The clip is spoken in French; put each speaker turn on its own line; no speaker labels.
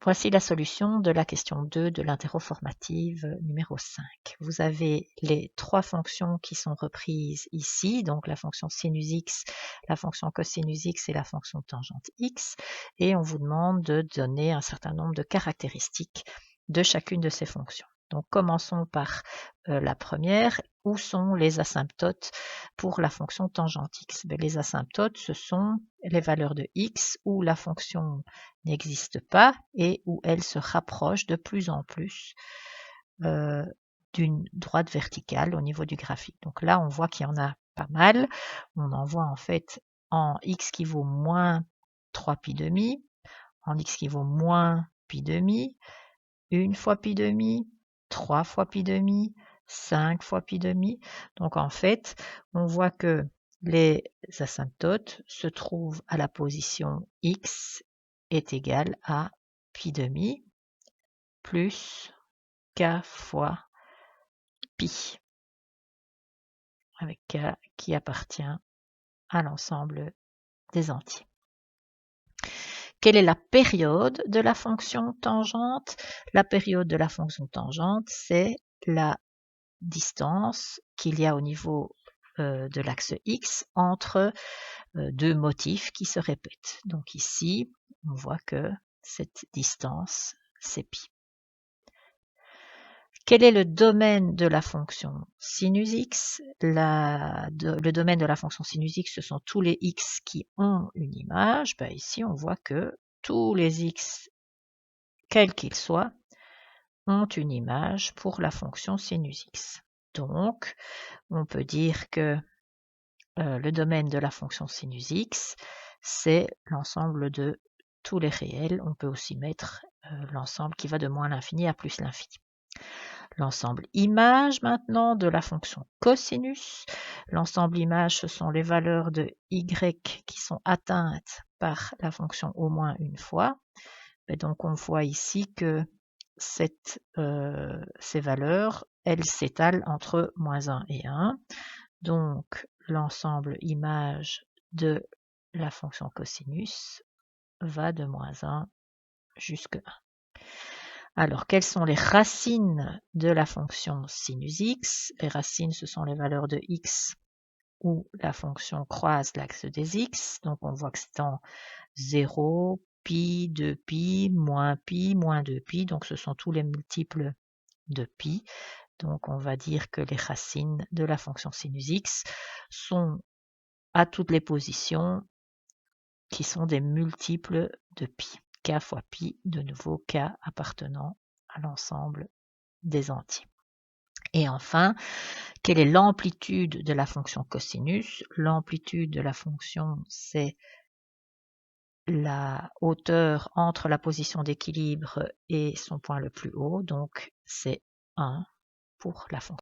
Voici la solution de la question 2 de l'interro formative numéro 5. Vous avez les trois fonctions qui sont reprises ici, donc la fonction sinus x, la fonction cosinus x et la fonction tangente x, et on vous demande de donner un certain nombre de caractéristiques de chacune de ces fonctions. Donc commençons par la première. Où sont les asymptotes pour la fonction tangente x? Les asymptotes, ce sont les valeurs de x où la fonction n'existe pas et où elle se rapproche de plus en plus d'une droite verticale au niveau du graphique. Donc là, on voit qu'il y en a pas mal. On en voit en fait en x qui vaut moins 3pi demi, en x qui vaut moins pi demi, 1 fois pi demi, 3 fois pi demi, 5 fois pi demi. Donc en fait, on voit que les asymptotes se trouvent à la position x est égal à pi demi plus k fois pi, avec k qui appartient à l'ensemble des entiers. Quelle est la période de la fonction tangente? La période de la fonction tangente, c'est la distance qu'il y a au niveau de l'axe X entre deux motifs qui se répètent. Donc ici, on voit que cette distance, c'est pi. Quel est le domaine de la fonction sinus x? Le domaine de la fonction sinus x, ce sont tous les x qui ont une image. Ben ici, on voit que tous les x, quels qu'ils soient, ont une image pour la fonction sinus x. Donc, on peut dire que le domaine de la fonction sinus x, c'est l'ensemble de tous les réels. On peut aussi mettre l'ensemble qui va de moins l'infini à plus l'infini. L'ensemble image maintenant de la fonction cosinus. L'ensemble image, ce sont les valeurs de y qui sont atteintes par la fonction au moins une fois. Et donc on voit ici que ces valeurs, elles s'étalent entre moins 1 et 1. Donc l'ensemble image de la fonction cosinus va de moins 1 jusqu'à 1. Alors, quelles sont les racines de la fonction sinus x? Les racines, ce sont les valeurs de x où la fonction croise l'axe des x. Donc, on voit que c'est en 0, pi, 2pi, moins 2pi. Donc, ce sont tous les multiples de pi. Donc, on va dire que les racines de la fonction sinus x sont à toutes les positions qui sont des multiples de pi. K fois pi, de nouveau k appartenant à l'ensemble des entiers. Et enfin, quelle est l'amplitude de la fonction cosinus? L'amplitude de la fonction, c'est la hauteur entre la position d'équilibre et son point le plus haut, donc c'est 1 pour la fonction.